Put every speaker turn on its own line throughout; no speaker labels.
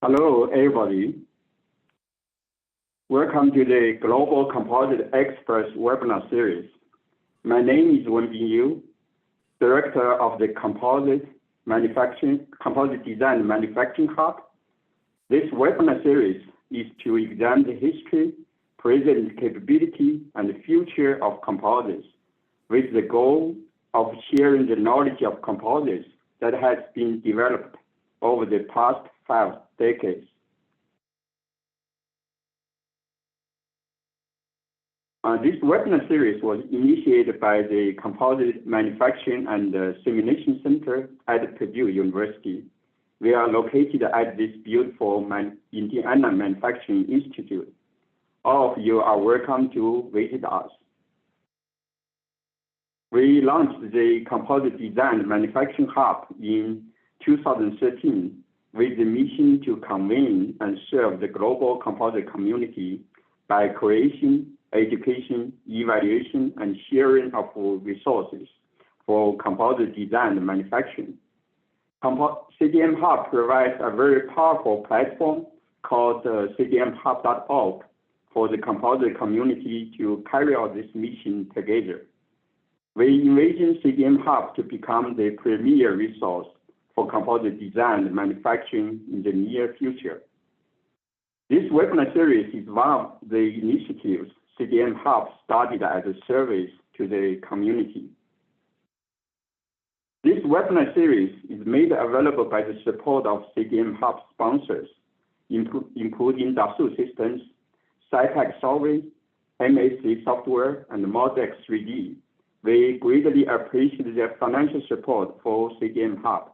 Hello, everybody. Welcome to the Global Composite Express webinar series. My name is Wenbin Yu, Director of the Composite Design and Manufacturing Hub. This webinar series is to examine the history, present capability, and the future of composites, with the goal of sharing the knowledge of composites that has been developed over the past 5 decades. This webinar series was initiated by the Composite Manufacturing and Simulation Center at Purdue University. We are located at this beautiful Indiana Manufacturing Institute. All of you are welcome to visit us. We launched the Composite Design and Manufacturing Hub in 2013 with the mission to convene and serve the global composite community by creation, education, evaluation, and sharing of resources for composite design and manufacturing. CDM Hub provides a very powerful platform called cdmhub.org for the composite community to carry out this mission together. We envision CDM Hub to become the premier resource for composite design and manufacturing in the near future. This webinar series is one of the initiatives CDM Hub started as a service to the community. This webinar series is made available by the support of CDM Hub sponsors, including Dassault Systems, SciTech Solvay, MSC Software, and Modex 3D. We greatly appreciate their financial support for CDM Hub.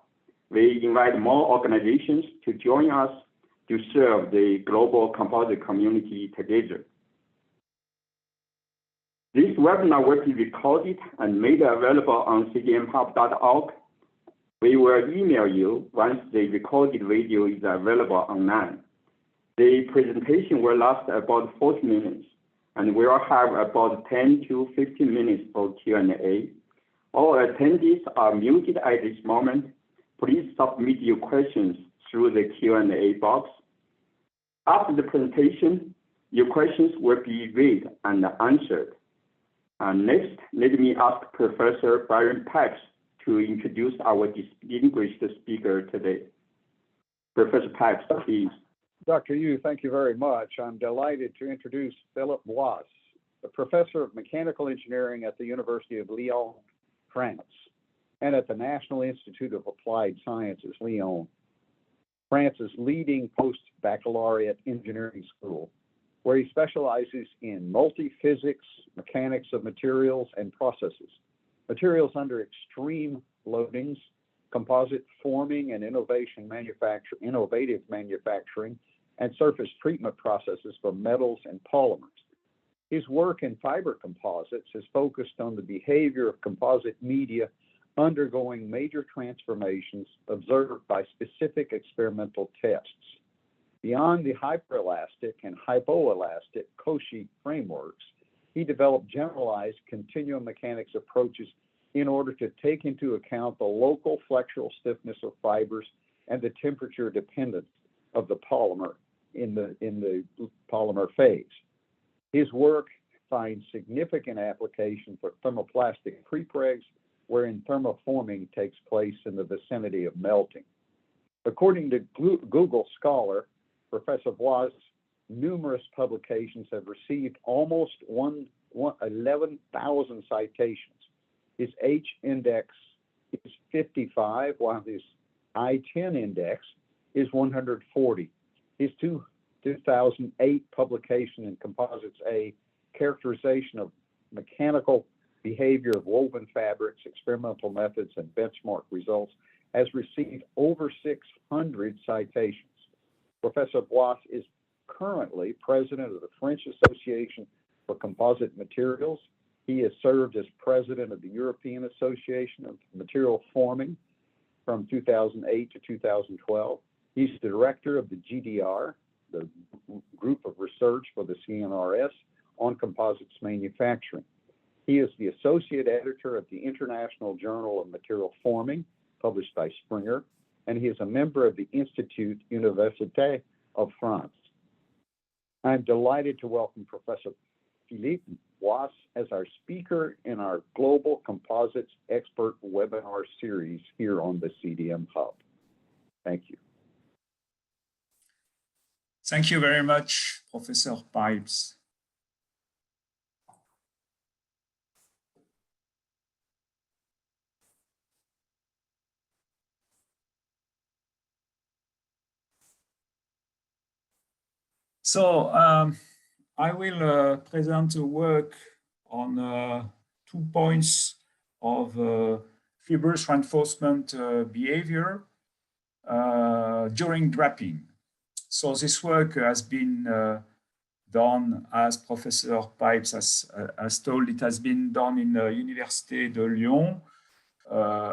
We invite more organizations to join us to serve the global composite community together. This webinar will be recorded and made available on cdmhub.org. We will email you once the recorded video is available online. The presentation will last about 40 minutes, and we will have about 10 to 15 minutes for Q&A. All attendees are muted at this moment. Please submit your questions through the Q&A box. After the presentation, your questions will be read and answered. Next, let me ask Professor Byron Pax to introduce our distinguished speaker today. Professor Pax, please.
Dr. Yu, thank you very much. I'm delighted to introduce Philippe Boisse, a professor of mechanical engineering at the University of Lyon, France, and at the National Institute of Applied Sciences, Lyon, France's leading post-baccalaureate engineering school, where he specializes in multi-physics, mechanics of materials and processes, materials under extreme loadings, composite forming and innovative manufacturing, and surface treatment processes for metals and polymers. His work in fiber composites is focused on the behavior of composite media undergoing major transformations observed by specific experimental tests. Beyond the hyperelastic and hypoelastic Cauchy frameworks, he developed generalized continuum mechanics approaches in order to take into account the local flexural stiffness of fibers and the temperature dependence of the polymer in the polymer phase. His work finds significant application for thermoplastic prepregs, wherein thermoforming takes place in the vicinity of melting. According to Google Scholar, Professor Boisse's numerous publications have received almost 11,000 citations. His H index is 55, while his I-10 index is 140. His 2008 publication in Composites A, Characterization of Mechanical Behavior of Woven Fabrics, Experimental Methods, and Benchmark Results, has received over 600 citations. Professor Boisse is currently president of the French Association for Composite Materials. He has served as president of the European Association of Material Forming from 2008 to 2012. He's the director of the GDR, the Group of Research for the CNRS on Composites Manufacturing. He is the associate editor of the International Journal of Material Forming, published by Springer, and he is a member of the Institut Université of France. I'm delighted to welcome Professor Philippe Boisse as our speaker in our Global Composites Expert Webinar Series here on the CDM Hub. Thank you.
Thank you very much, Professor Pipes. So I will present a work on 2 points of fibrous reinforcement behavior during draping. So this work has been done, as Professor Pipes has told, it has been done in the Université de Lyon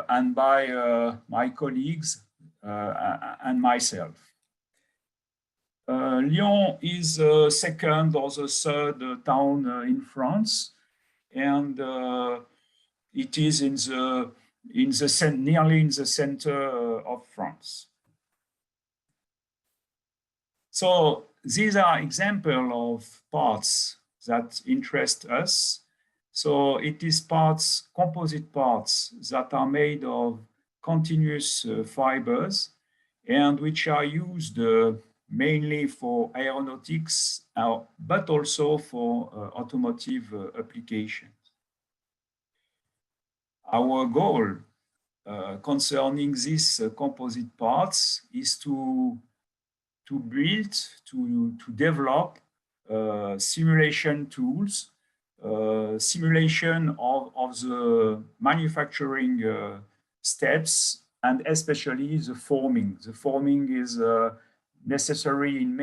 and by my colleagues and myself. Lyon is the second or the third town in France, and it is nearly in the center of France. So these are examples of parts that interest us. So it is composite parts that are made of continuous fibers and which are used mainly for aeronautics, but also for automotive applications. Our goal concerning these composite parts is to develop simulation tools, simulation of the manufacturing steps, and especially the forming. The forming is necessary in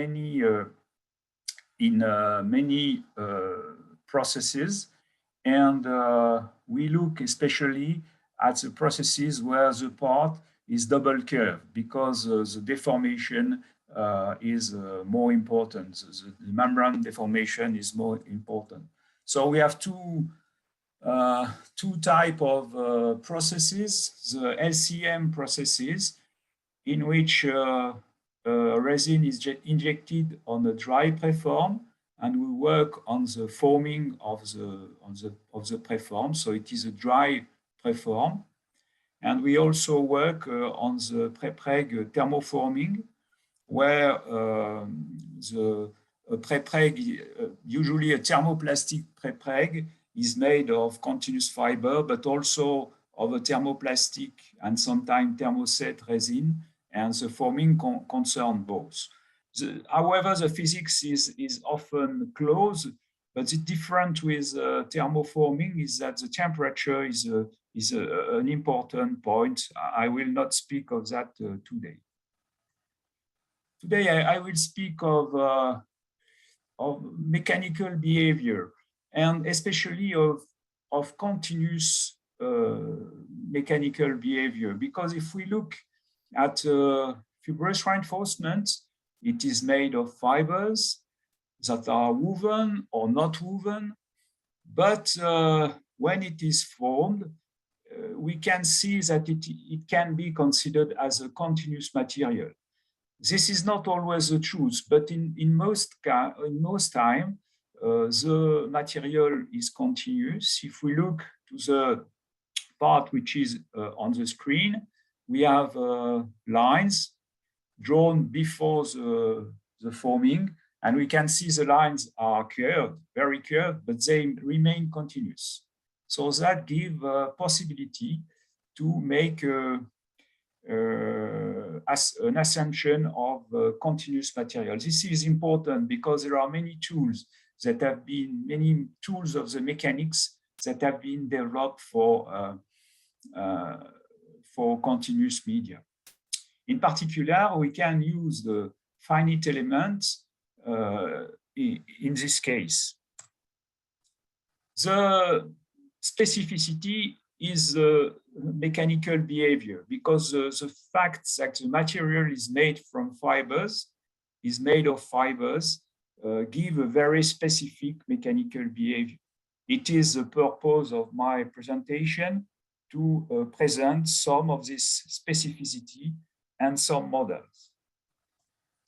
many processes, and we look especially at the processes where the part is double curved, because the deformation is more important. The membrane deformation is more important. So we have two types of processes: the LCM processes, in which resin is injected on a dry preform, and we work on the forming of the preform. So it is a dry preform, and we also work on the prepreg thermoforming, where the prepreg, usually a thermoplastic prepreg, is made of continuous fiber, but also of a thermoplastic and sometimes thermoset resin, and the forming concerns both. However, the physics is often close, but the difference with thermoforming is that the temperature is an important point. I will not speak of that today. Today, I will speak of mechanical behavior, and especially of continuous mechanical behavior, because if we look at fibrous reinforcement, it is made of fibers that are woven or not woven, but when it is formed, we can see that it can be considered as a continuous material. This is not always the truth, but in most time, the material is continuous. If we look to the part which is on the screen, we have lines drawn before the forming, and we can see the lines are curved, very curved, but they remain continuous. So that gives a possibility to make as an assumption of continuous material. This is important because there are many tools of the mechanics that have been developed for continuous media. In particular, we can use the finite elements in this case. The specificity is the mechanical behavior, because the fact that the material is made from fibers, give a very specific mechanical behavior. It is the purpose of my presentation to present some of this specificity and some models.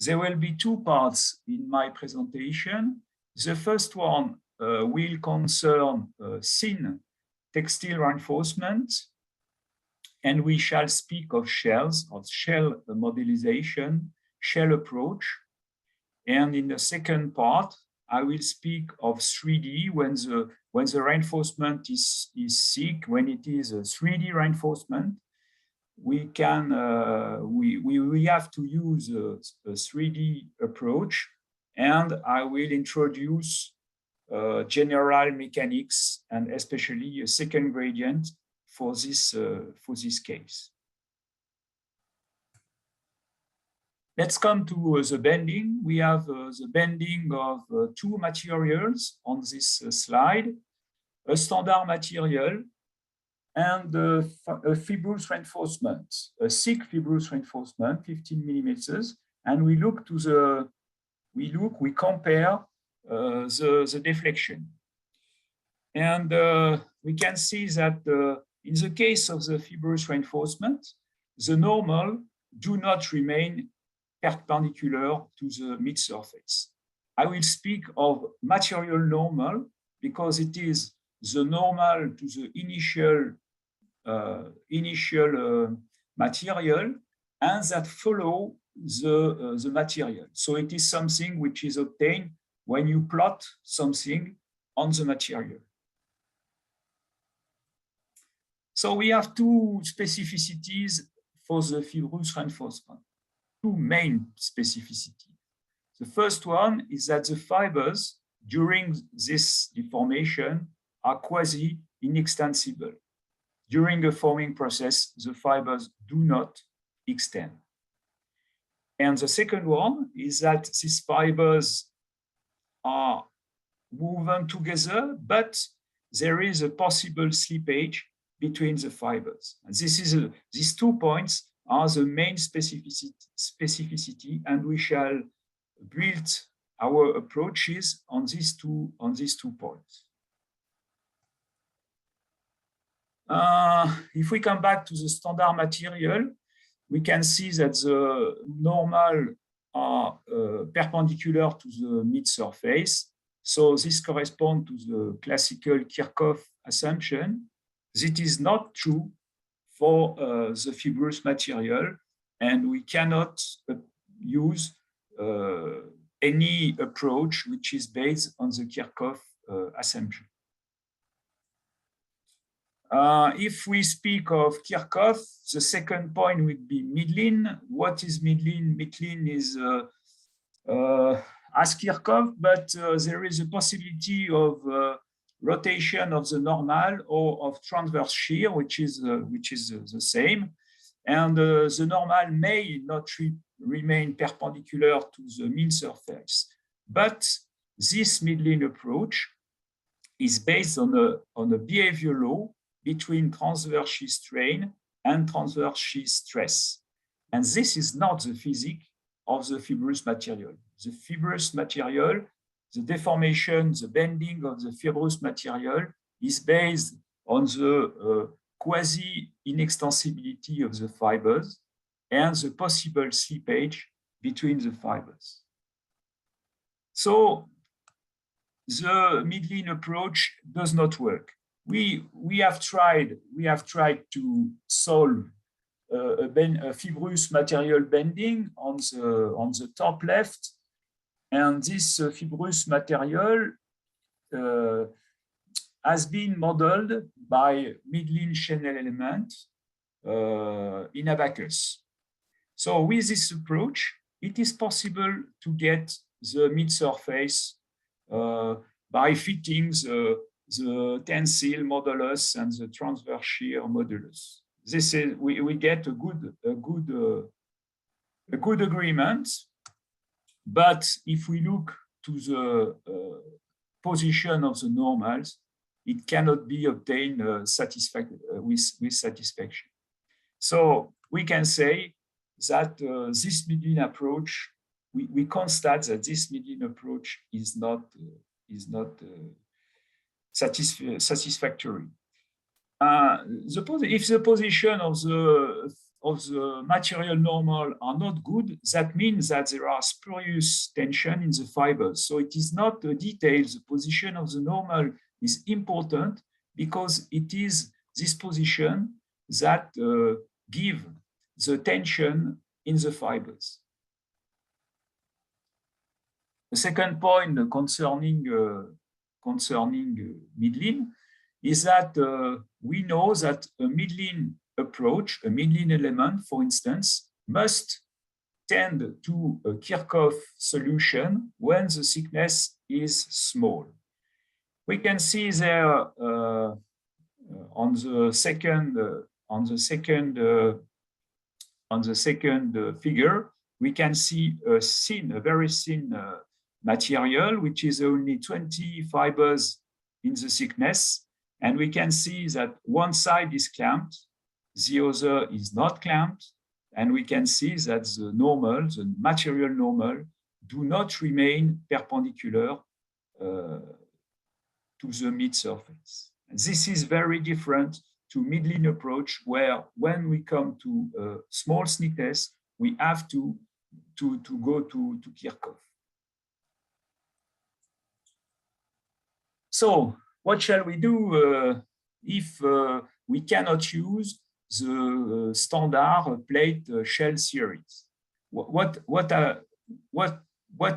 There will be two parts in my presentation. The first one will concern thin textile reinforcement, and we shall speak of shells, of shell modelization, shell approach. And in the second part, I will speak of 3D when the reinforcement is thick, when it is a 3D reinforcement. We have to use a 3D approach, and I will introduce general mechanics and especially a second gradient for this case. Let's come to the bending. We have the bending of two materials on this slide, a standard material and a fibrous reinforcement, a thick fibrous reinforcement, 15 millimeters. And we compare the deflection. And we can see that in the case of the fibrous reinforcement, the normal do not remain perpendicular to the mid-surface. I will speak of material normal because it is the normal to the initial material and that follow the material. So it is something which is obtained when you plot something on the material. So we have two specificities for the fibrous reinforcement, two main specificities. The first one is that the fibers during this deformation are quasi-inextensible. During the forming process, the fibers do not extend. And the second one is that these fibers are woven together, but there is a possible slippage between the fibers. And these 2 points are the main specificity, and we shall build our approaches on these two points. If we come back to the standard material, we can see that the normal are perpendicular to the mid-surface. So this corresponds to the classical Kirchhoff assumption. This is not true for the fibrous material, and we cannot use any approach which is based on the Kirchhoff assumption. If we speak of Kirchhoff, the second point would be midline. What is midline? Midline is as Kirchhoff, but there is a possibility of rotation of the normal or of transverse shear, which is the same. And the normal may not remain perpendicular to the mean surface. But this midline approach is based on a behavior law between transverse shear strain and transverse shear stress. And this is not the physics of the fibrous material. The fibrous material, the deformation, the bending of the fibrous material is based on the quasi-inextensibility of the fibers and the possible slippage between the fibers. So the midline approach does not work. We have tried to solve a fibrous material bending on the top left, and this fibrous material has been modeled by midline channel element in Abacus. So with this approach, it is possible to get the mid-surface by fitting the tensile modulus and the transverse shear modulus. This is we get a good agreement. But if we look to the position of the normals, it cannot be obtained with satisfaction. So we can say that this midline approach, we constate that this midline approach is not satisfactory. If the position of of the material normal are not good, that means that there are spurious tension in the fibers. So it is not the details, the position of the normal is important because it is this position that give the tension in the fibers. The second point concerning midline is that we know that a midline approach, a midline element, for instance, must tend to a Kirchhoff solution when the thickness is small. We can see there on the second figure, we can see a very thin material, which is only 20 fibers in the thickness. And we can see that one side is clamped, the other is not clamped. And we can see that the normal, the material normal, do not remain perpendicular to the mid-surface. And this is very different to midline approach, where when we come to small thickness, we have to go to Kirchhoff. So what shall we do if we cannot use the standard plate shell series? What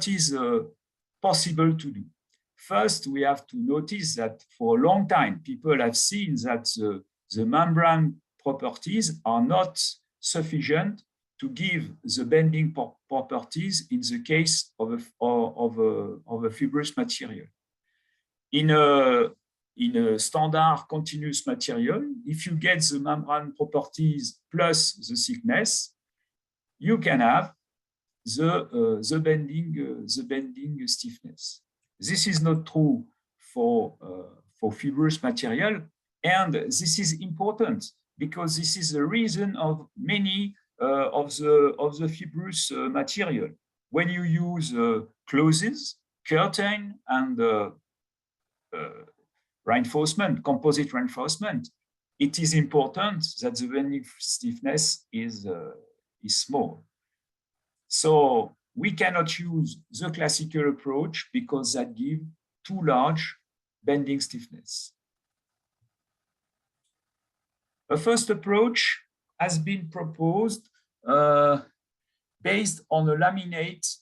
is possible to do? First, we have to notice that for a long time, people have seen that the membrane properties are not sufficient to give the bending properties in the case of a fibrous material. In a standard continuous material, if you get the membrane properties plus the thickness, you can have the bending stiffness. This is not true for fibrous material, and this is important because this is the reason of many of the fibrous material. When you use closes, curtain, and reinforcement, composite reinforcement, it is important that the bending stiffness is small. So we cannot use the classical approach because that gives too large bending stiffness. A first approach has been proposed based on a laminate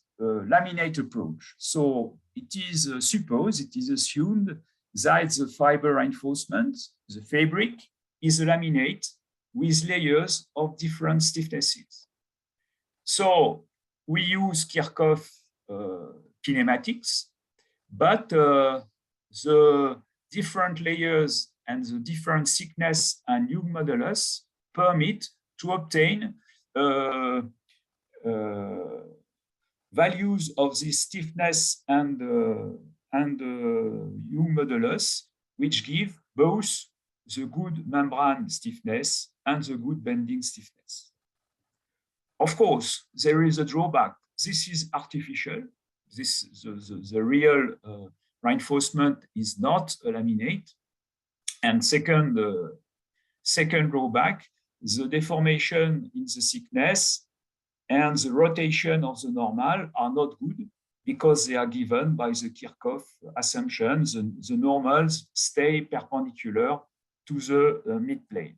approach. So it is assumed that the fiber reinforcement, the fabric, is a laminate with layers of different stiffnesses. So we use Kirchhoff kinematics, but the different layers and the different thickness and Young modulus permit to obtain values of this stiffness and Young modulus, which give both the good membrane stiffness and the good bending stiffness. Of course, there is a drawback. This is artificial. The real reinforcement is not a laminate. And second drawback, the deformation in the thickness and the rotation of the normal are not good because they are given by the Kirchhoff assumption. The normals stay perpendicular to the midplane.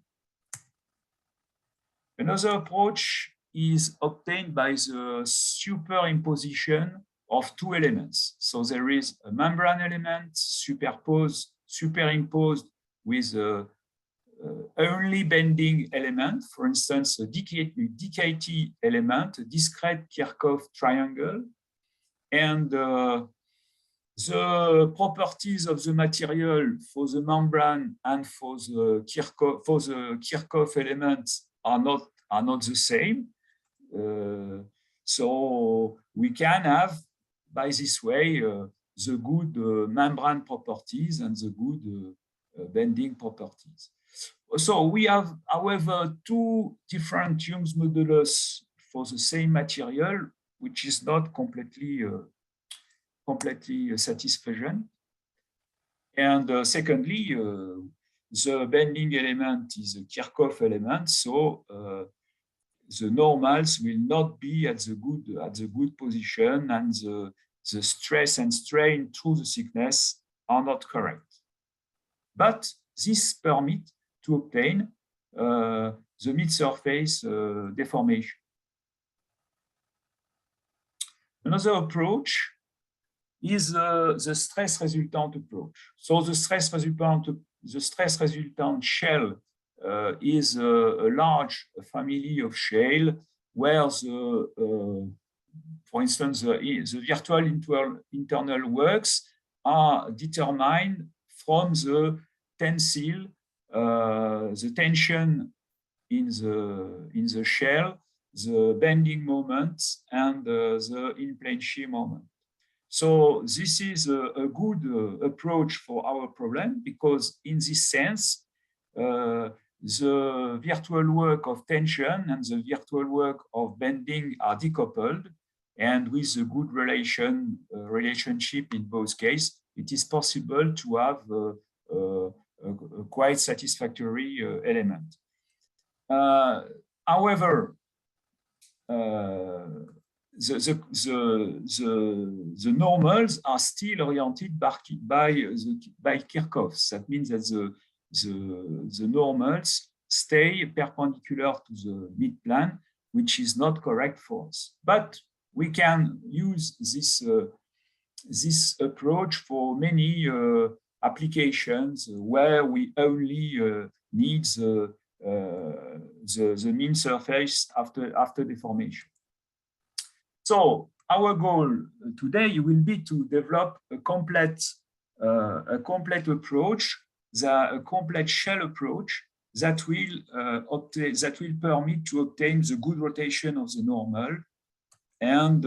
Another approach is obtained by the superimposition of two elements. So there is a membrane element superimposed with only bending element, for instance, a DKT element, a discrete Kirchhoff triangle, and the properties of the material for the membrane and for the Kirchhoff elements are not the same. So we can have, by this way, the good membrane properties and the good bending properties. So we have, however, two different Young's modulus for the same material, which is not completely satisfactory. And secondly, the bending element is a Kirchhoff element, so the normals will not be at the good position, and the stress and strain through the thickness are not correct. But this permits to obtain the mid-surface deformation. Another approach is the stress resultant approach. So the stress resultant shell is a large family of shell where for instance, the virtual internal works are determined from the tensile, the tension in the shell, the bending moment, and the in-plane shear moment. So this is a good approach for our problem, because in this sense, the virtual work of tension and the virtual work of bending are decoupled, and with a good relationship in both cases, it is possible to have a quite satisfactory element. However, the normals are still oriented by Kirchhoff. That means that the normals stay perpendicular to the mid-plane, which is not correct for us. But we can use this approach for many applications where we only need the mean surface after deformation. So our goal today will be to develop a complete approach, a complete shell approach that will permit to obtain the good rotation of the normal, and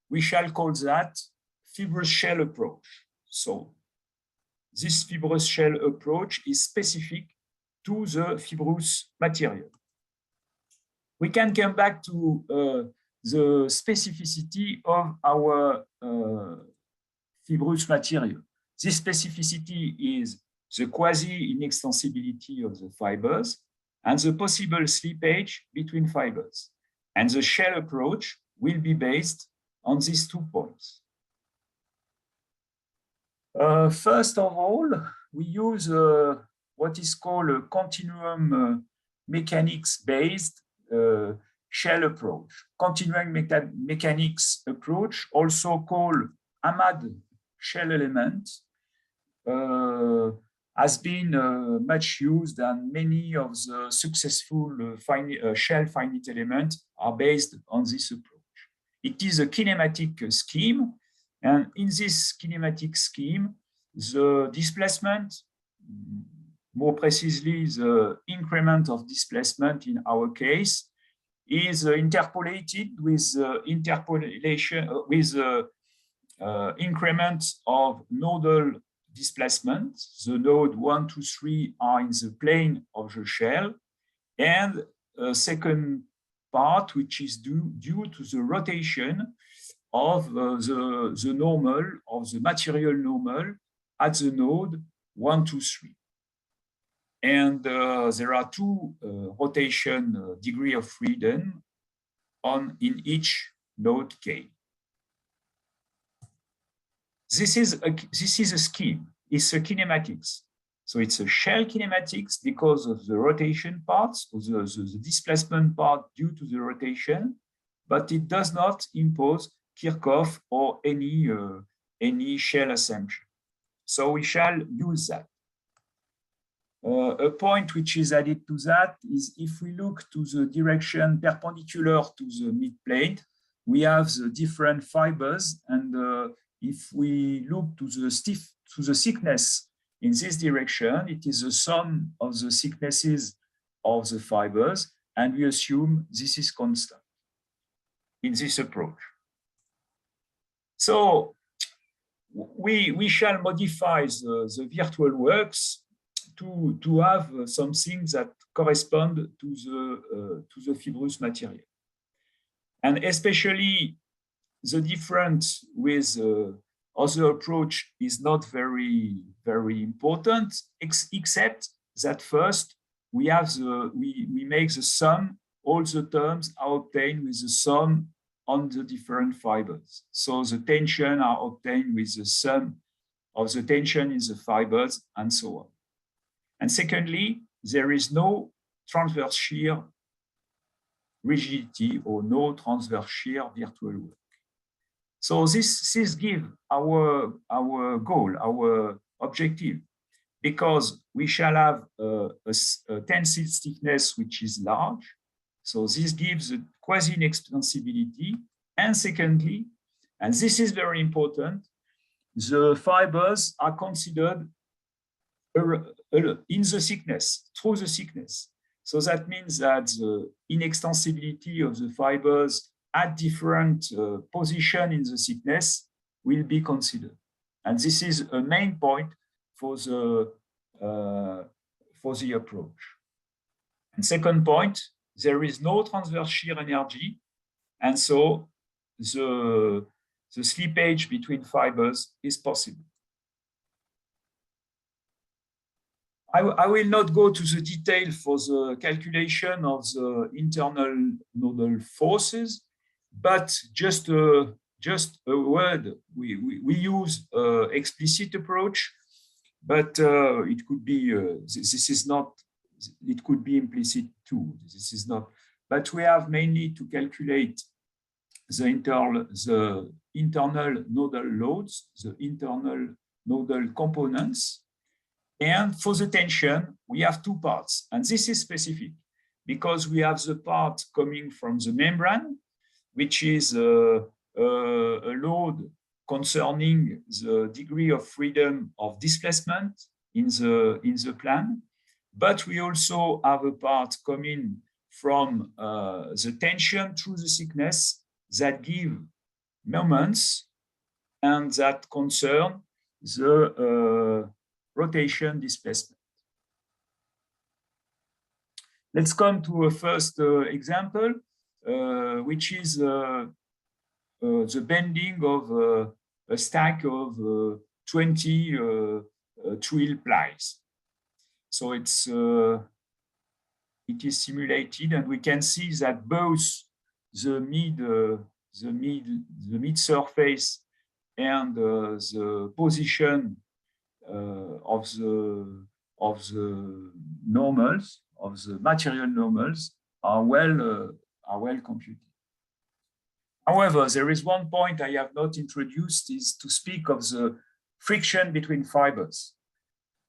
we shall call that fibrous shell approach. So this fibrous shell approach is specific to the fibrous material. We can come back to the specificity of our fibrous material. This specificity is the quasi-inextensibility of the fibers and the possible slippage between fibers. And the shell approach will be based on these 2 points. First of all, we use what is called a continuum mechanics-based shell approach. Continuum mechanics approach, also called Ahmad shell element, has been much used, and many of the successful shell finite elements are based on this approach. It is a kinematic scheme, and in this kinematic scheme, the displacement, more precisely the increment of displacement in our case, is interpolated with increment of nodal displacement. The node 1, 2, 3 are in the plane of the shell, and a second part which is due to the rotation of the normal, of the material normal at the node 1, 2, 3. And there are 2 rotation degree of freedom in each node K. This is a scheme. It's a kinematics. So it's a shell kinematics because of the rotation parts, or the displacement part due to the rotation, but it does not impose Kirchhoff or any shell assumption. So we shall use that. A point which is added to that is, if we look to the direction perpendicular to the midplane, we have the different fibers, and if we look to the thickness in this direction, it is the sum of the thicknesses of the fibers, and we assume this is constant in this approach. So we shall modify the virtual works to have something that correspond to the fibrous material. And especially the difference with other approach is not very important, except that first we make the sum all the terms are obtained with the sum on the different fibers. So the tension are obtained with the sum of the tension in the fibers and so on. And secondly, there is no transverse shear rigidity or no transverse shear virtual work. So this gives our goal, our objective, because we shall have a tensile stiffness which is large. So this gives a quasi-inextensibility. And secondly, and this is very important, the fibers are considered in the thickness, through the thickness. So that means that the inextensibility of the fibers at different position in the thickness will be considered. And this is a main point for the approach. And second point, there is no transverse shear energy, and so the slippage between fibers is possible. I will not go to the detail for the calculation of the internal nodal forces, but just a word. We use explicit approach, but it could be this is not. It could be implicit too. This is not. But we have mainly to calculate the internal nodal loads, the internal nodal components. And for the tension, we have two parts. And this is specific because we have the part coming from the membrane, which is a load concerning the degree of freedom of displacement in the plane. But we also have a part coming from the tension through the thickness that give moments and that concern the rotation displacement. Let's come to a first example, which is the bending of a stack of 20 twill plies. So it is simulated, and we can see that both the mid surface and the position of the normals, of the material normals, are well computed. However, there is one point I have not introduced, is to speak of the friction between fibers.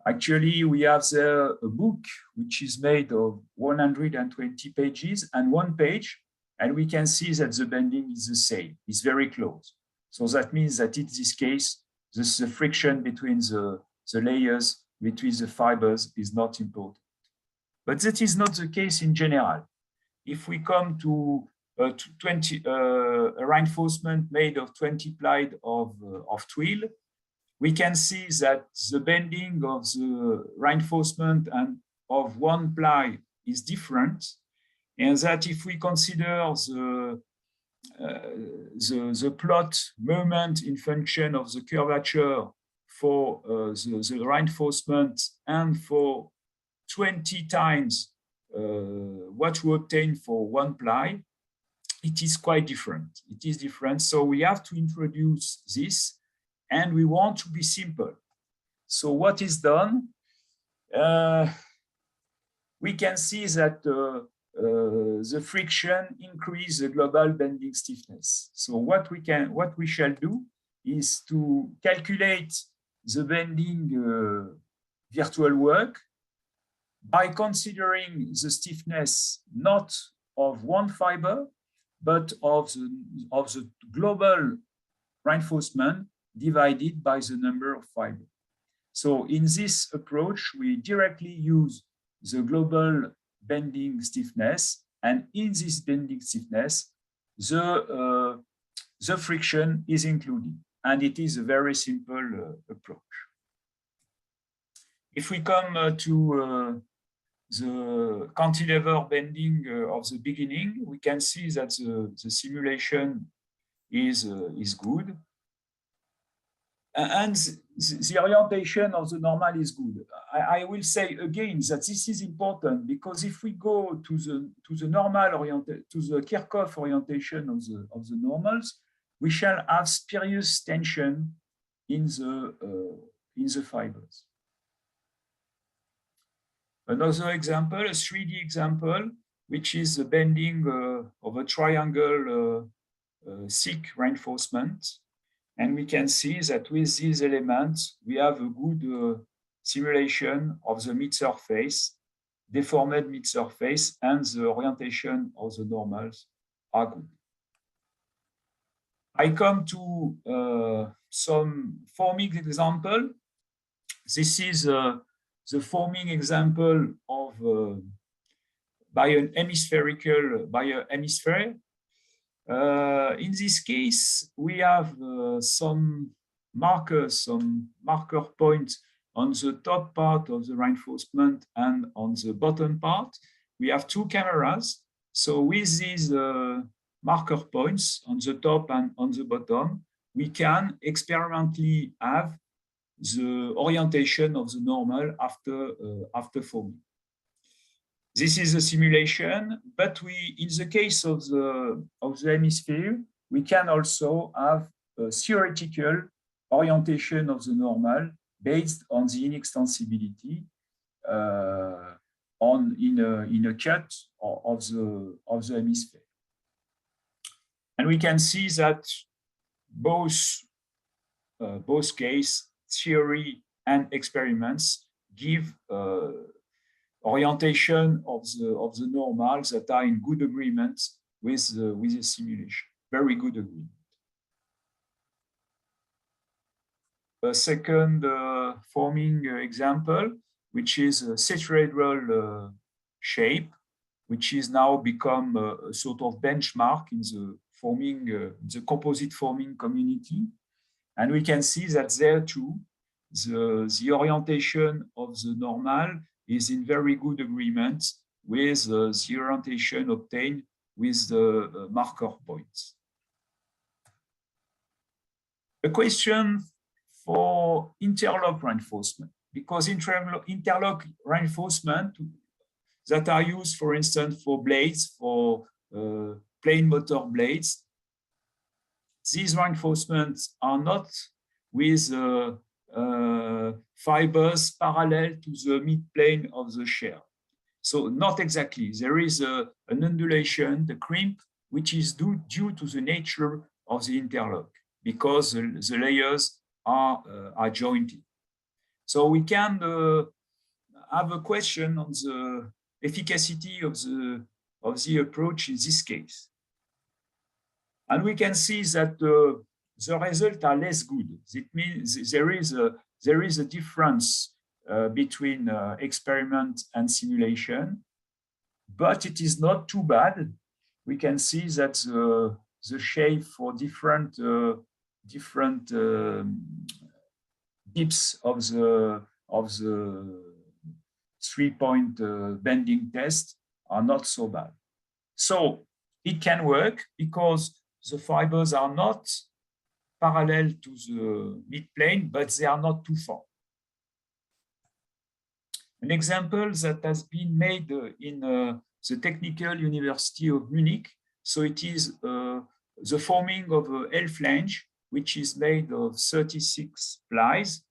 Actually, we have there a book which is made of 120 pages and one page, and we can see that the bending is the same, it's very close. So that means that in this case, the friction between the layers, between the fibers is not important. But that is not the case in general. If we come to a reinforcement made of 20 ply of twill, we can see that the bending of the reinforcement and of one ply is different, and that if we consider the plot moment in function of the curvature for the reinforcement and for 20 times what we obtain for one ply, it is quite different. It is different. So we have to introduce this, and we want to be simple. So what is done? We can see that the friction increases the global bending stiffness. So what we shall do is to calculate the bending virtual work by considering the stiffness not of one fiber, but of the global reinforcement divided by the number of fibers. So in this approach, we directly use the global bending stiffness, and in this bending stiffness, the friction is included, and it is a very simple approach. If we come to the cantilever bending of the beginning, we can see that the simulation is good. And the orientation of the normal is good. I will say again that this is important because if we go to the normal to the Kirchhoff orientation of the normals, we shall have spurious tension in the fibers. Another example, a 3D example, which is the bending of a triangle thick reinforcement. And we can see that with these elements, we have a good simulation of the mid-surface, deformed mid-surface, and the orientation of the normals are good. I come to some forming example. This is the forming example of by a hemisphere. In this case, we have some marker points on the top part of the reinforcement and on the bottom part. We have two cameras. So with these marker points on the top and on the bottom, we can experimentally have the orientation of the normal after forming. This is a simulation, but in the case of the hemisphere, we can also have a theoretical orientation of the normal based on the inextensibility in a cut of the hemisphere. And we can see that both case theory and experiments give orientation of the normals that are in good agreement with the simulation, very good agreement. A second forming example, which is a tetrahedral shape, which is now become a sort of benchmark in the forming, the composite forming community. And we can see that there too, the orientation of the normal is in very good agreement with the orientation obtained with the marker points. A question for interlock reinforcement, because interlock reinforcement that are used, for instance, for blades, for plane motor blades, these reinforcements are not with fibers parallel to the mid-plane of the shell. So not exactly. There is an undulation, the crimp, which is due to the nature of the interlock, because the layers are jointed. So we can have a question on the efficacy of the approach in this case. And we can see that the results are less good. It means there is a difference between experiment and simulation, but it is not too bad. We can see that the shape for different tips of the 3-point bending test are not so bad. So it can work because the fibers are not parallel to the mid-plane, but they are not too far. An example that has been made in the Technical University of Munich. So it is the forming of a L flange, which is made of 36 plies.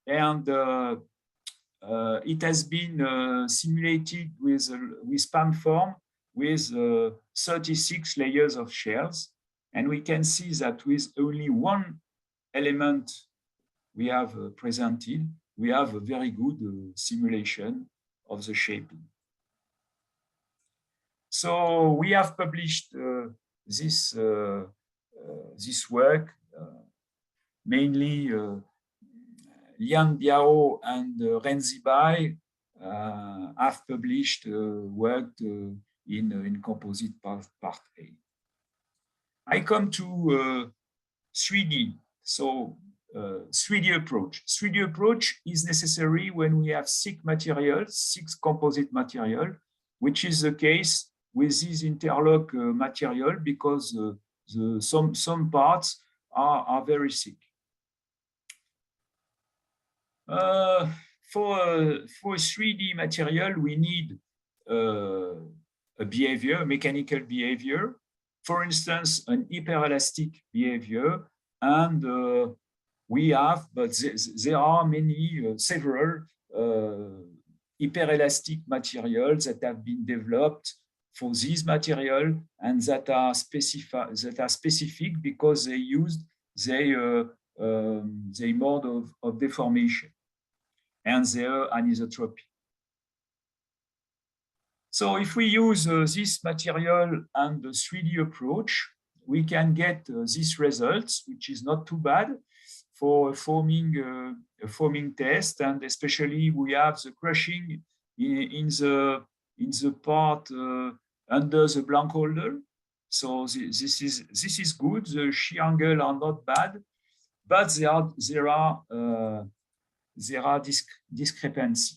And it has been simulated with span form with 36 layers of shells. And we can see that with only one element we have presented, we have a very good simulation of the shaping. So we have published this work, mainly Lian Biao and Renzi Bai have published work in Composite Part A. I come to 3D. So 3D approach. 3D approach is necessary when we have thick material, thick composite material, which is the case with this interlock material because some parts are very thick. For 3D material, we need a behavior, a mechanical behavior. For instance, an hyperelastic behavior, and we have, but there are many, several hyperelastic materials that have been developed for this material and that are specific because they used their mode of deformation and their anisotropy. So if we use this material and the 3D approach, we can get these results, which is not too bad for a forming test, and especially we have the crushing in the part under the blank holder. So this is good. The shear angle are not bad, but there are discrepancies.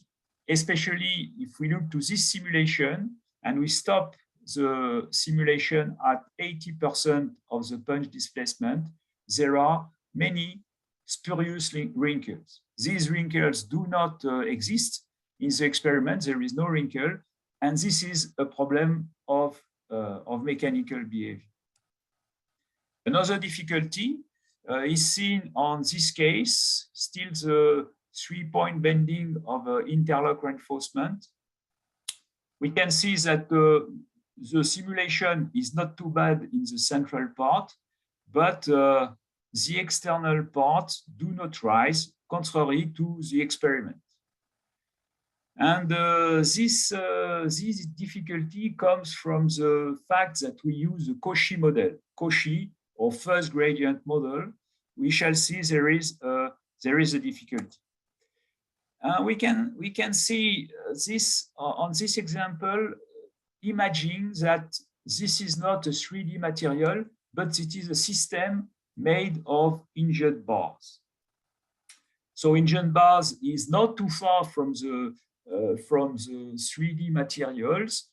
Especially if we look to this simulation and we stop the simulation at 80% of the punch displacement, there are many spurious wrinkles. These wrinkles do not exist in the experiment. There is no wrinkle, and this is a problem of mechanical behavior. Another difficulty is seen on this case, still the 3-point bending of interlock reinforcement. We can see that the simulation is not too bad in the central part, but the external parts do not rise, contrary to the experiment. And this difficulty comes from the fact that we use the Cauchy model, Cauchy or first gradient model. We shall see there is a difficulty. We can see this on this example, imagine that this is not a 3D material, but it is a system made of hinged bars. So hinged bars is not too far from the 3D materials,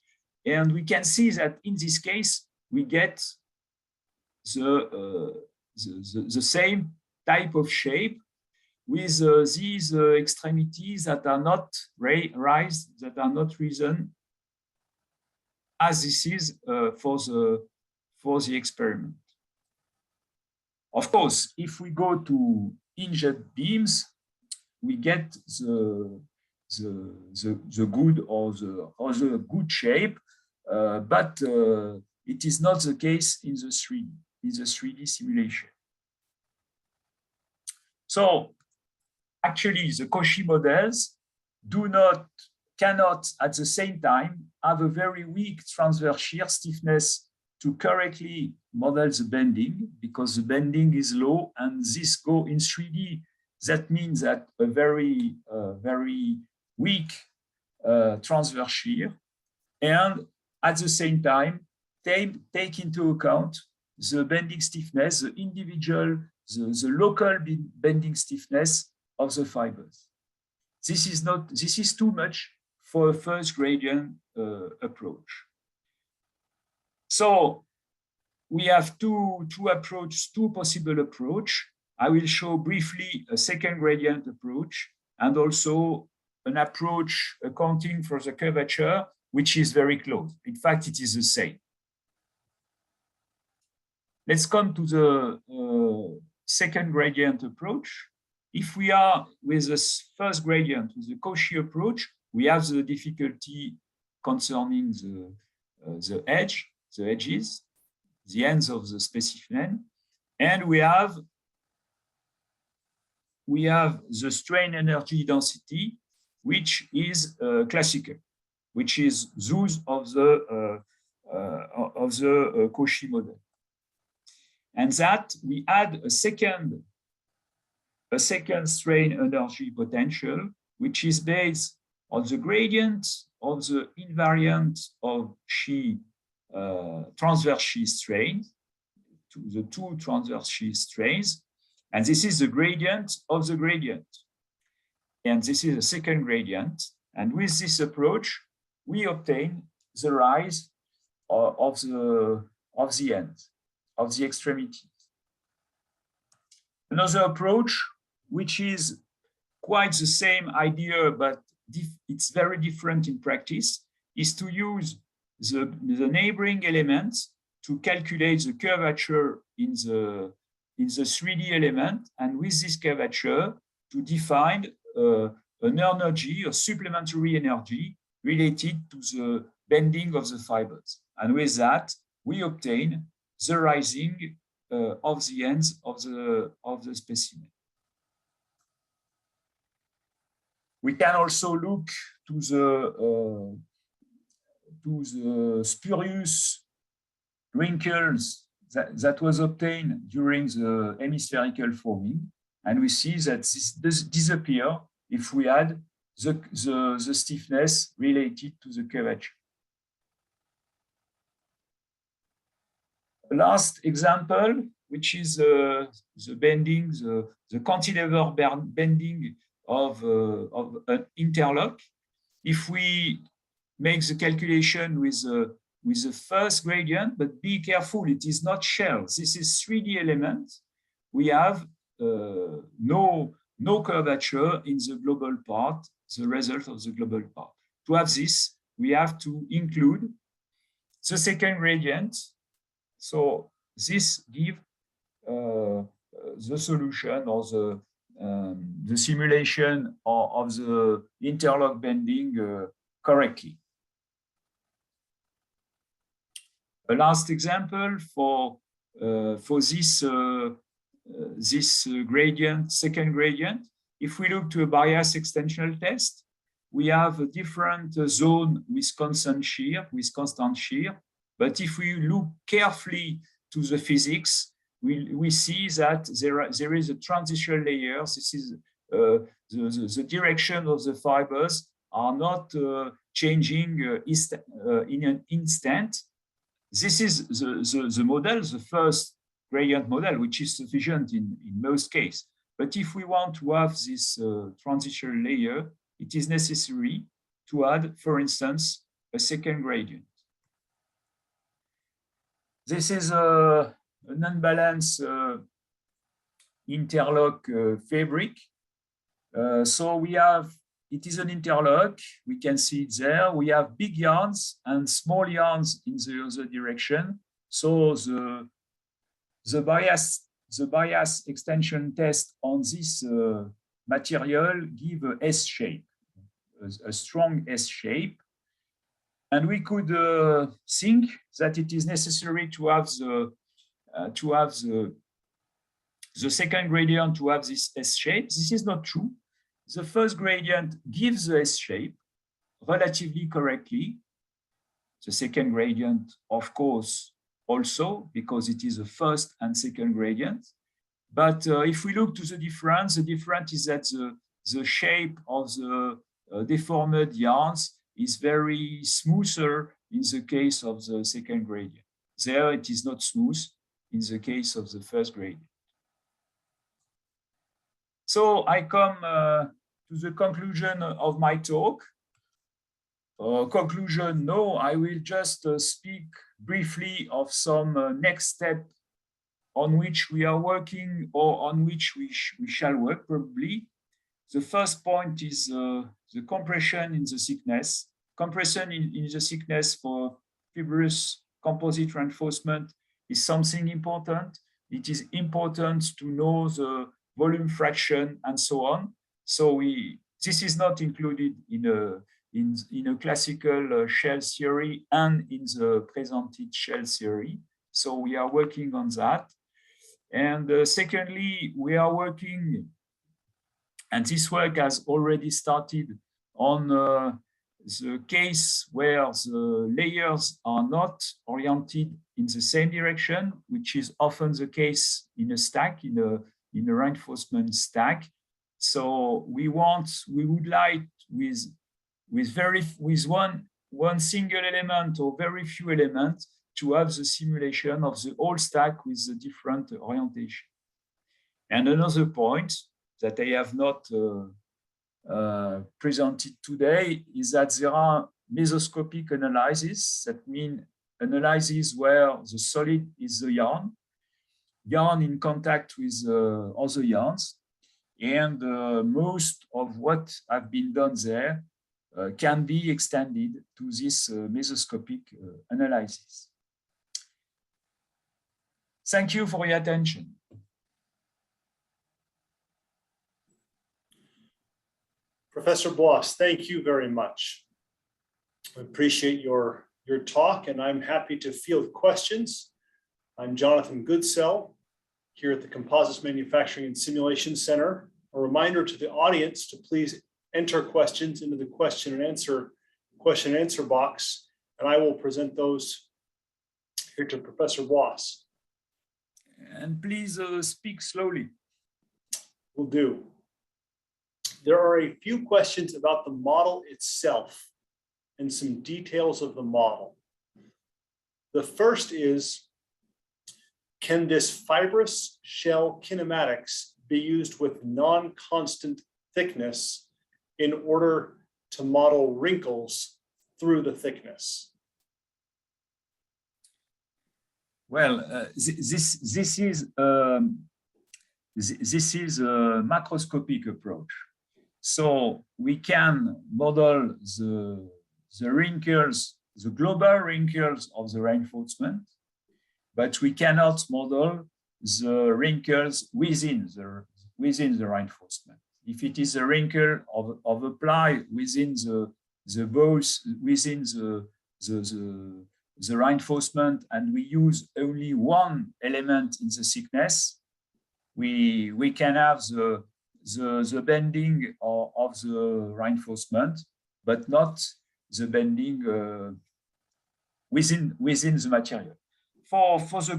and we can see that in this case we get the same type of shape with these extremities that are not raised, that are not risen, as this is for the experiment. Of course, if we go to hinged beams, we get the good or the good shape, but it is not the case in the 3D simulation. So actually, the Cauchy models cannot at the same time have a very weak transverse shear stiffness to correctly model the bending, because the bending is low, and this go in 3D. That means that a very weak transverse shear, and at the same time take into account the bending stiffness, the individual, the local bending stiffness of the fibers. This is too much for a first gradient approach. So we have two possible approaches. I will show briefly a second gradient approach and also an approach accounting for the curvature, which is very close. In fact, it is the same. Let's come to the second gradient approach. If we are with the first gradient, with the Cauchy approach, we have the difficulty concerning the edges, the ends of the specimen, and we have the strain energy density, which is classical, which is those of the Cauchy model, and that we add a second strain energy potential, which is based on the gradient of the invariant of transverse shear strains, to the two transverse shear strains, and this is the gradient of the gradient. And this is a second gradient. And with this approach, we obtain the rise of the ends, of the extremities. Another approach, which is quite the same idea, but it's very different in practice, is to use the neighboring elements to calculate the curvature in the 3D element, and with this curvature to define an energy, a supplementary energy related to the bending of the fibers. And with that, we obtain the rising of the ends of the specimen. We can also look to the spurious wrinkles that was obtained during the hemispherical forming, and we see that this does disappear if we add the stiffness related to the curvature. The last example, which is the bending, the cantilever bending of an interlock. If we make the calculation with the first gradient, but be careful, it is not shell. This is 3D element. We have no curvature in the global part, the result of the global part. To have this, we have to include the second gradient. So this gives the solution or the simulation of the interlock bending correctly. A last example for this gradient, second gradient. If we look to a bias extensional test, we have a different zone with constant shear, But if we look carefully to the physics, we see that there is a transition layer. This is the direction of the fibers are not changing in an instant. This is the model, the first gradient model, which is sufficient in most cases. But if we want to have this transition layer, it is necessary to add, for instance, a second gradient. This is an unbalanced interlock fabric. So we have, it is an interlock, we can see it there. We have big yarns and small yarns in the other direction. So the bias extension test on this material give a S shape, a strong S shape. And we could think that it is necessary to have the second gradient to have this S shape. This is not true. The first gradient gives the S shape relatively correctly. The second gradient, of course, also, because it is the first and second gradient. But if we look to the difference is that the shape of the deformed yarns is very smoother in the case of the second gradient. There it is not smooth in the case of the first gradient. So I come to the conclusion of my talk. Conclusion, no, I will just speak briefly of some next step on which we are working or on which we shall work probably. The first point is the compression in the thickness. Compression in the thickness for fibrous composite reinforcement is something important. It is important to know the volume fraction and so on. So this is not included in a classical shell theory and in the presented shell theory. So we are working on that. And secondly, we are working, and this work has already started on the case where the layers are not oriented in the same direction, which is often the case in a stack, in a reinforcement stack. So we would like with one single element or very few elements to have the simulation of the whole stack with the different orientation. And another point that I have not presented today is that there are mesoscopic analyses, that mean analysis where the solid is the yarn in contact with other yarns. and most of what have been done there can be extended to this mesoscopic analysis. Thank you for your attention.
Professor Boisse, thank you very much. I appreciate your talk, and I'm happy to field questions. I'm Jonathan Goodsell here at the Composites Manufacturing and Simulation Center. A reminder to the audience to please enter questions into the question and answer box, and I will present those here to Professor Boisse.
And please speak slowly.
Will do. There are a few questions about the model itself and some details of the model. The first is, can this fibrous shell kinematics be used with non-constant thickness in order to model wrinkles through the thickness?
Well, this is a macroscopic approach. So we can model the wrinkles, the global wrinkles of the reinforcement, but we cannot model the wrinkles within the reinforcement. If it is a wrinkle of a ply within the bows, within the reinforcement, and we use only one element in the thickness, we can have the bending of the reinforcement, but not the bending within the material. For the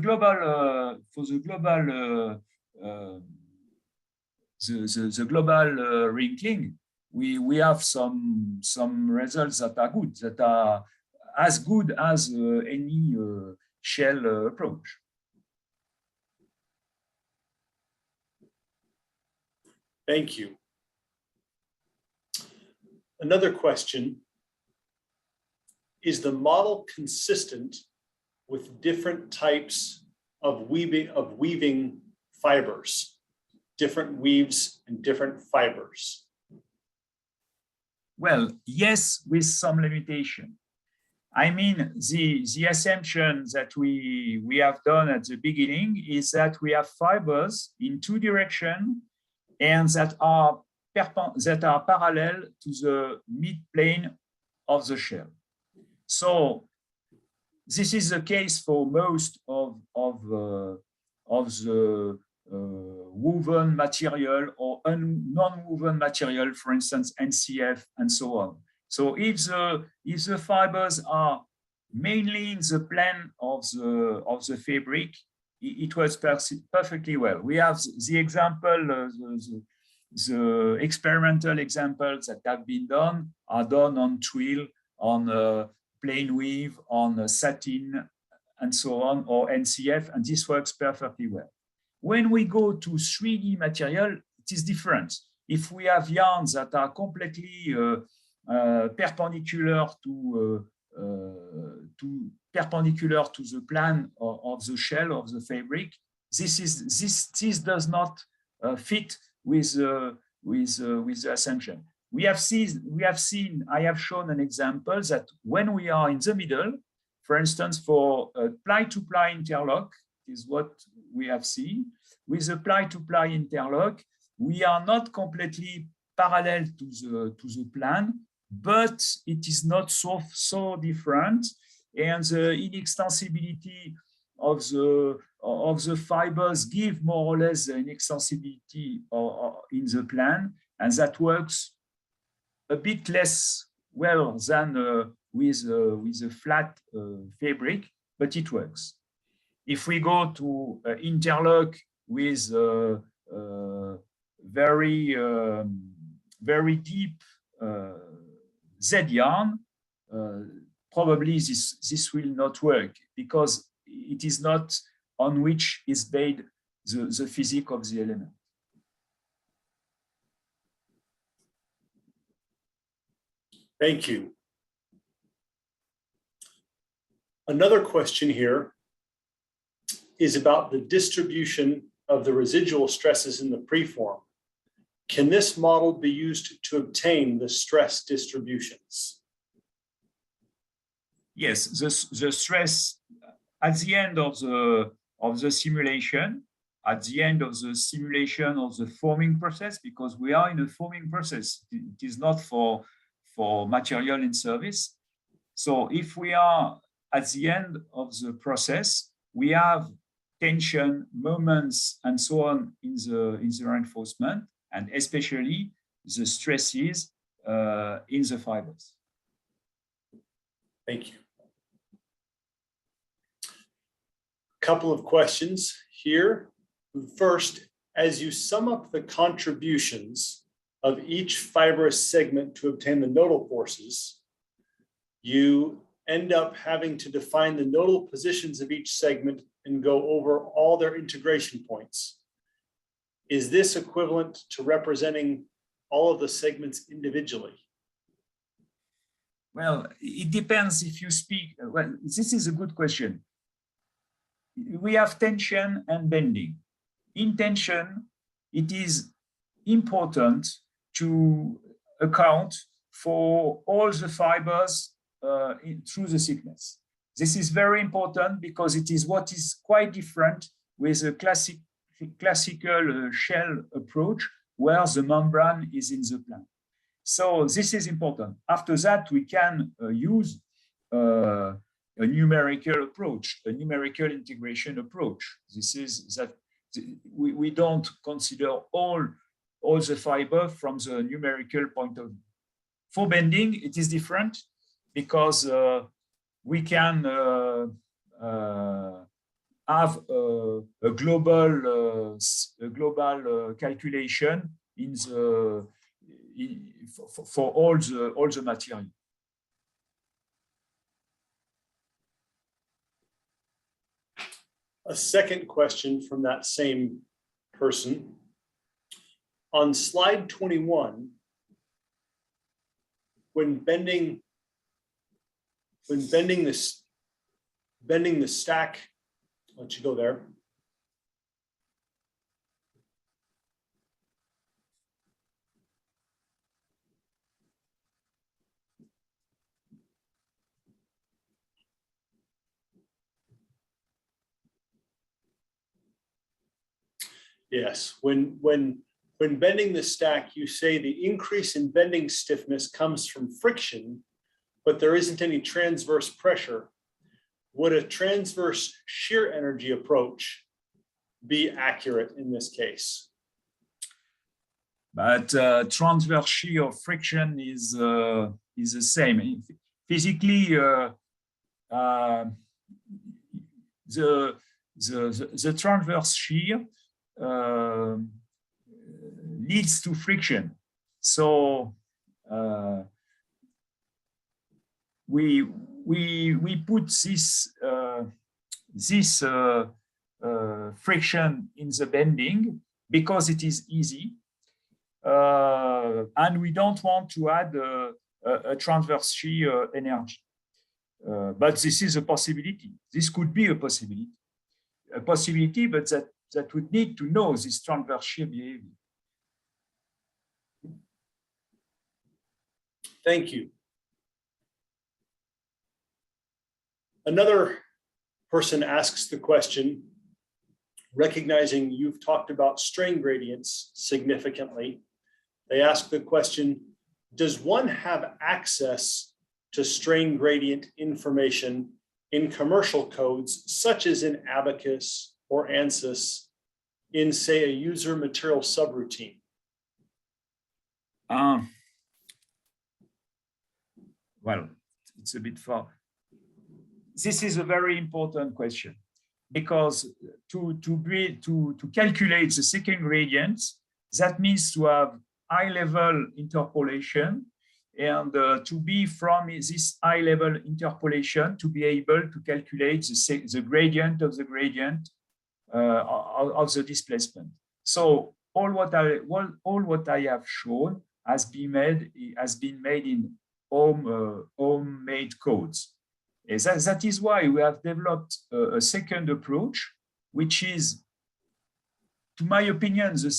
global wrinkling, we have some results that are good, that are as good as any shell approach.
Thank you. Another question: is the model consistent with different types of weaving fibers, different weaves and different fibers?
Well, yes, with some limitation. I mean, the assumption that we have done at the beginning is that we have fibers in two directions and that are parallel to the mid-plane of the shell. So this is the case for most of the woven material or non-woven material, for instance, NCF and so on. So if the fibers are mainly in the plane of the fabric, it works perfectly well. We have the example, the experimental examples that have been done are done on twill, on plain weave, on satin, and so on, or NCF, and this works perfectly well. When we go to 3D material, it is different. If we have yarns that are completely perpendicular to the plane of the shell of the fabric, this does not fit with the assumption. We have seen, I have shown an example that when we are in the middle, for instance, for a ply-to-ply interlock, is what we have seen. With a ply-to-ply interlock, we are not completely parallel to the plane, but it is not so different, and the inextensibility of the fibers give more or less the inextensibility in the plane, and that works a bit less well than with a flat fabric, but it works. If we go to interlock with very deep Z yarn, probably this will not work because it is not on which is based the physics of the element.
Thank you. Another question here is about the distribution of the residual stresses in the preform. Can this model be used to obtain the stress distributions?
Yes, the stress at the end of the simulation, of the forming process, because we are in a forming process. It is not for material in service. So if we are at the end of the process, we have tension, moments, and so on in the reinforcement, and especially the stresses in the fibers.
Thank you. Couple of questions here. First, as you sum up the contributions of each fibrous segment to obtain the nodal forces, you end up having to define the nodal positions of each segment and go over all their integration points. Is this equivalent to representing all of the segments individually?
Well, it depends if you speak. Well, this is a good question. We have tension and bending. In tension, it is important to account for all the fibers through the thickness. This is very important because it is what is quite different with a classical shell approach where the membrane is in the plane. So this is important. After that, we can use a numerical approach, a numerical integration approach. This is that we don't consider all the fiber from the numerical point of view. For bending, it is different because we can have a global calculation in the for all the material.
A second question from that same person. On slide 21, when bending the stack, I'll let you go there. Yes, when bending the stack, you say the increase in bending stiffness comes from friction, but there isn't any transverse pressure. Would a transverse shear energy approach be accurate in this case?
But transverse shear friction is the same. Physically, the transverse shear leads to friction. So we put this friction in the bending because it is easy, and we don't want to add a transverse shear energy. But this is a possibility. This could be a possibility, but that would need to know this transverse shear behavior.
Thank you. Another person asks the question, recognizing you've talked about strain gradients significantly. They ask the question, does one have access to strain gradient information in commercial codes, such as in Abacus or ANSYS, in, say, a user material subroutine?
Well, it's a bit far. This is a very important question because to calculate the second gradient, that means to have high-level interpolation, and to be from this high-level interpolation to be able to calculate the gradient of the gradient of the displacement. So all what I have shown has been made in homemade codes. That is why we have developed a second approach, which is, to my opinion, the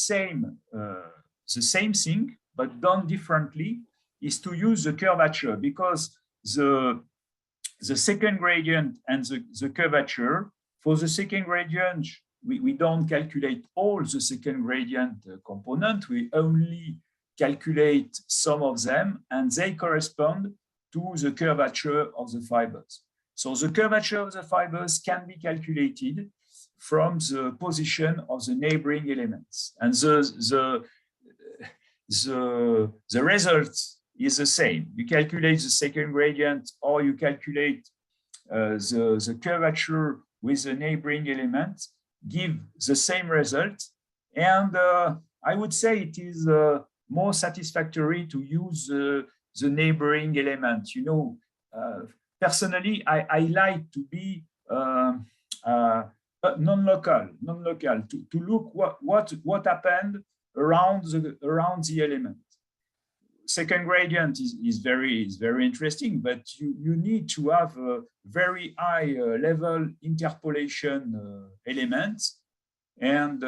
the same thing, but done differently, is to use the curvature, because the second gradient and the curvature, for the second gradient, we don't calculate all the second gradient component, we only calculate some of them, and they correspond to the curvature of the fibers. So the curvature of the fibers can be calculated from the position of the neighboring elements. And the result is the same. You calculate the second gradient, or you calculate the curvature with the neighboring element, give the same result. And I would say it is more satisfactory to use the neighboring element. You know, personally, I like to be non-local, to look what happened around the element. Second gradient is very interesting, but you need to have a very high level interpolation elements, and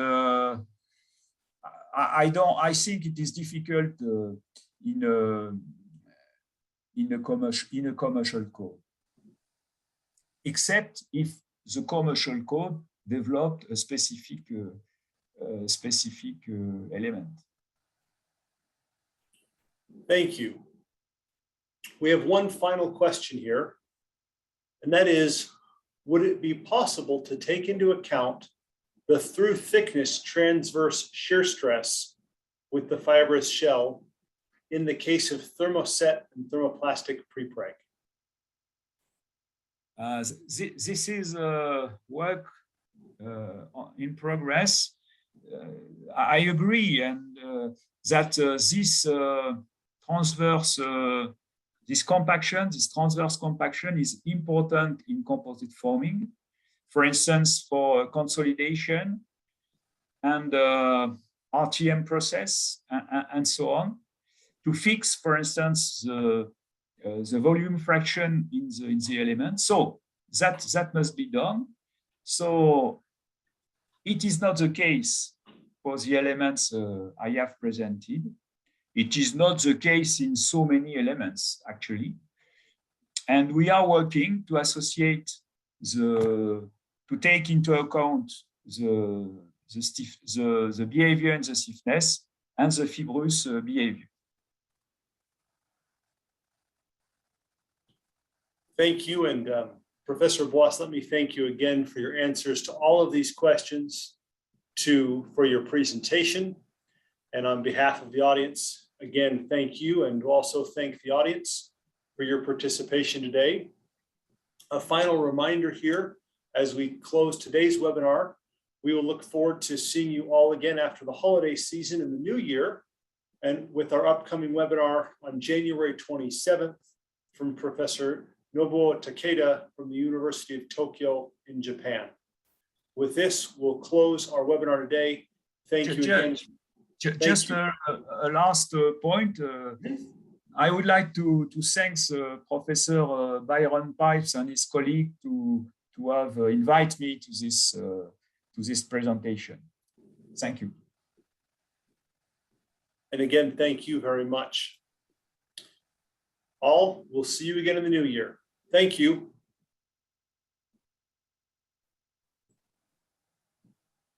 I think it is difficult in a commercial code, except if the commercial code developed a specific element.
Thank you. We have one final question here, and that is, would it be possible to take into account the through thickness transverse shear stress with the fibrous shell in the case of thermoset and thermoplastic prepreg?
This is work in progress. I agree, and that this transverse compaction is important in composite forming. For instance, for consolidation and RTM process and so on, to fix, for instance, the volume fraction in the element. So that must be done. So it is not the case for the elements I have presented. It is not the case in so many elements, actually. And we are working to associate to take into account the behavior and the stiffness and the fibrous behavior.
Thank you. And Professor Boisse, let me thank you again for your answers to all of these questions, for your presentation. And on behalf of the audience, again, thank you, and also thank the audience for your participation today. A final reminder here, as we close today's webinar, we will look forward to seeing you all again after the holiday season in the new year, and with our upcoming webinar on January 27th from Professor Nobuo Takeda from the University of Tokyo in Japan. With this, we'll close our webinar today. Thank you again.
Just a last point. I would like to thank Professor Byron Pipes and his colleague to have invited me to this presentation. Thank you.
And again, thank you very much. All, we'll see you again in the new year. Thank you.